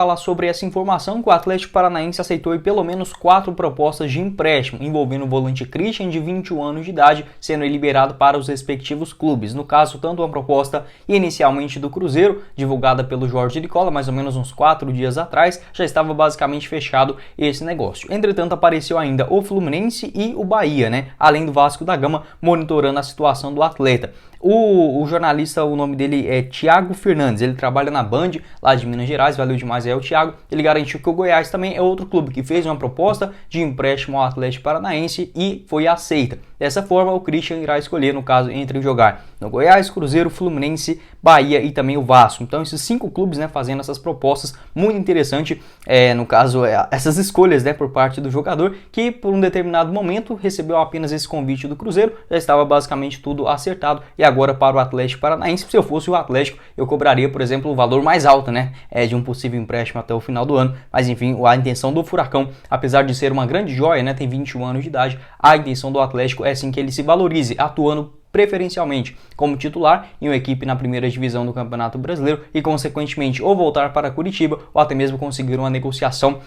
Falar sobre essa informação que o Atlético Paranaense aceitou pelo menos 4 propostas de empréstimo envolvendo o volante Christian, de 21 anos de idade, sendo liberado para os respectivos clubes. No caso, tanto uma proposta inicialmente do Cruzeiro, divulgada pelo Jorge Nicola mais ou menos uns 4 dias atrás, já estava basicamente fechado esse negócio. Entretanto, apareceu ainda o Fluminense e o Bahia, além do Vasco da Gama, monitorando a situação do atleta. O jornalista, o nome dele é Thiago Fernandes, ele trabalha na Band, lá de Minas Gerais, valeu demais o Thiago. Ele garantiu que o Goiás também é outro clube que fez uma proposta de empréstimo ao Atlético Paranaense e foi aceita. Dessa forma, o Christian irá escolher, no caso, entre jogar no Goiás, Cruzeiro, Fluminense, Bahia e também o Vasco. Então, esses 5 clubes, fazendo essas propostas, muito interessante, no caso, essas escolhas, por parte do jogador, que por um determinado momento recebeu apenas esse convite do Cruzeiro, já estava basicamente tudo acertado, e agora para o Atlético Paranaense, se eu fosse o Atlético, eu cobraria, por exemplo, o valor mais alto, de um possível empréstimo até o final do ano, mas enfim, a intenção do Furacão, apesar de ser uma grande joia, tem 21 anos de idade, a intenção do Atlético é sim que ele se valorize, atuando preferencialmente como titular em uma equipe na primeira divisão do Campeonato Brasileiro e, consequentemente, ou voltar para Curitiba ou até mesmo conseguir uma negociação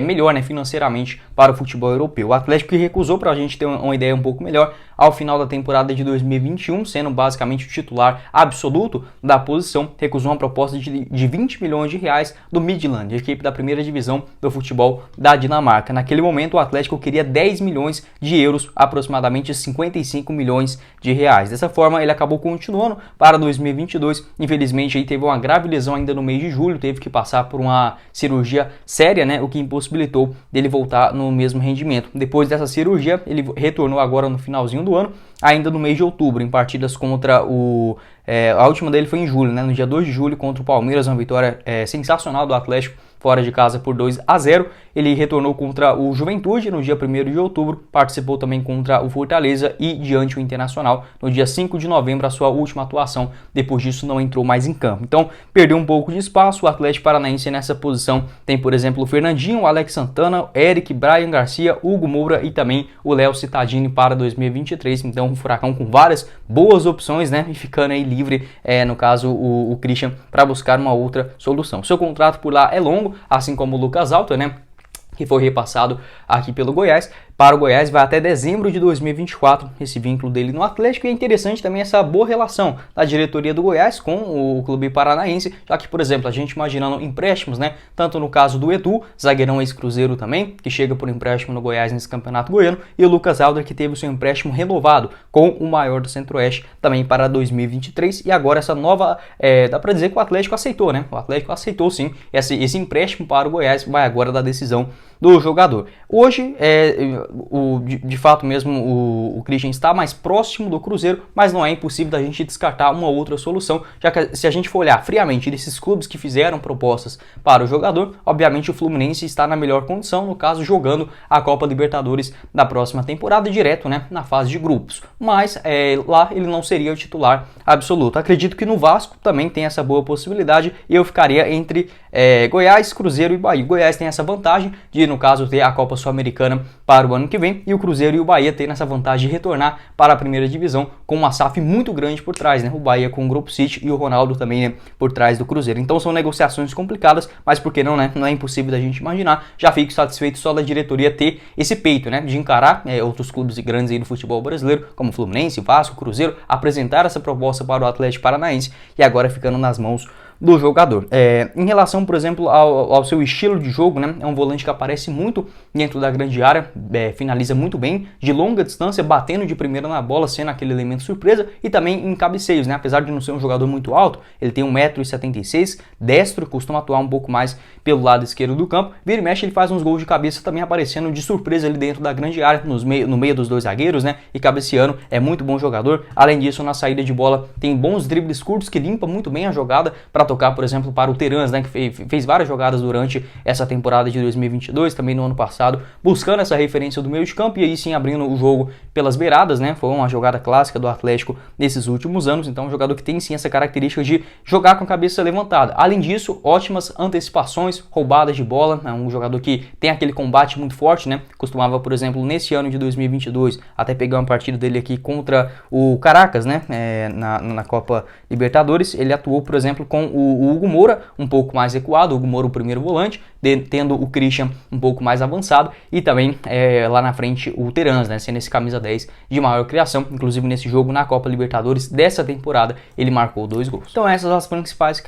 melhor financeiramente para o futebol europeu. O Atlético que recusou, para a gente ter uma ideia um pouco melhor, ao final da temporada de 2021, sendo basicamente o titular absoluto da posição, recusou uma proposta de 20 milhões de reais do Midland, a equipe da primeira divisão do futebol da Dinamarca. Naquele momento, o Atlético queria 10 milhões de euros, aproximadamente 55 milhões de reais. Dessa forma, ele acabou continuando para 2022. Infelizmente, aí teve uma grave lesão ainda no mês de julho, teve que passar por uma cirurgia séria, o que impossibilitou dele voltar no mesmo rendimento. Depois dessa cirurgia, ele retornou agora no finalzinho do ano, ainda no mês de outubro, em partidas contra a última dele foi em julho, no dia 2 de julho contra o Palmeiras, uma vitória sensacional do Atlético, fora de casa por 2-0. Ele retornou contra o Juventude no dia 1º de outubro, participou também contra o Fortaleza e diante o Internacional no dia 5 de novembro, a sua última atuação. Depois disso não entrou mais em campo. Então perdeu um pouco de espaço. O Atlético Paranaense nessa posição tem, por exemplo, o Fernandinho, o Alex Santana, Eric, Brian Garcia, Hugo Moura e também o Léo Cittadini para 2023. Então o Furacão com várias boas opções, e ficando aí livre, no caso o Christian, para buscar uma outra solução. Seu contrato por lá é longo, assim como o Lucas Alto, que foi repassado aqui pelo Goiás. Para o Goiás vai até dezembro de 2024, esse vínculo dele no Atlético, e é interessante também essa boa relação da diretoria do Goiás com o clube paranaense, já que, por exemplo, a gente imaginando empréstimos, tanto no caso do Edu, zagueirão ex-Cruzeiro também, que chega por empréstimo no Goiás nesse campeonato goiano, e o Lucas Alder, que teve o seu empréstimo renovado com o maior do Centro-Oeste também para 2023, e agora essa nova, dá para dizer que o Atlético aceitou, O Atlético aceitou sim esse empréstimo para o Goiás, vai agora da decisão do jogador. Hoje, de fato mesmo, o Christian está mais próximo do Cruzeiro, mas não é impossível da gente descartar uma outra solução, já que se a gente for olhar friamente desses clubes que fizeram propostas para o jogador, obviamente o Fluminense está na melhor condição, no caso jogando a Copa Libertadores da próxima temporada direto, na fase de grupos, mas lá ele não seria o titular absoluto. Acredito que no Vasco também tem essa boa possibilidade e eu ficaria entre Goiás, Cruzeiro e Bahia. Goiás tem essa vantagem de, no caso, ter a Copa Sul-Americana para o ano que vem, e o Cruzeiro e o Bahia têm essa vantagem de retornar para a primeira divisão com uma SAF muito grande por trás, o Bahia com o Grupo City e o Ronaldo também por trás do Cruzeiro. Então são negociações complicadas, mas por que não, Não é impossível da gente imaginar. Já fico satisfeito só da diretoria ter esse peito, de encarar outros clubes grandes aí do futebol brasileiro, como Fluminense, Vasco, Cruzeiro, apresentar essa proposta para o Atlético Paranaense e agora ficando nas mãos do jogador. Em relação, por exemplo, ao seu estilo de jogo, é um volante que aparece muito dentro da grande área, finaliza muito bem, de longa distância, batendo de primeira na bola, sendo aquele elemento surpresa, e também em cabeceios, apesar de não ser um jogador muito alto, ele tem 1,76 m, destro, costuma atuar um pouco mais pelo lado esquerdo do campo, vira e mexe ele faz uns gols de cabeça também aparecendo de surpresa ali dentro da grande área, no meio dos dois zagueiros, e cabeceando, é muito bom jogador. Além disso, na saída de bola tem bons dribles curtos que limpa muito bem a jogada para tocar, por exemplo, para o Terans, que fez várias jogadas durante essa temporada de 2022, também no ano passado, buscando essa referência do meio de campo e aí sim abrindo o jogo pelas beiradas, Foi uma jogada clássica do Atlético nesses últimos anos, então um jogador que tem sim essa característica de jogar com a cabeça levantada. Além disso, ótimas antecipações, roubadas de bola, um jogador que tem aquele combate muito forte, Costumava, por exemplo, nesse ano de 2022, até pegar uma partida dele aqui contra o Caracas, na Copa Libertadores, ele atuou, por exemplo, com o Hugo Moura um pouco mais recuado, o Hugo Moura o primeiro volante, tendo o Christian um pouco mais avançado e também lá na frente o Terans, né, sendo esse camisa 10 de maior criação. Inclusive nesse jogo na Copa Libertadores dessa temporada ele marcou 2 gols. Então essas são as principais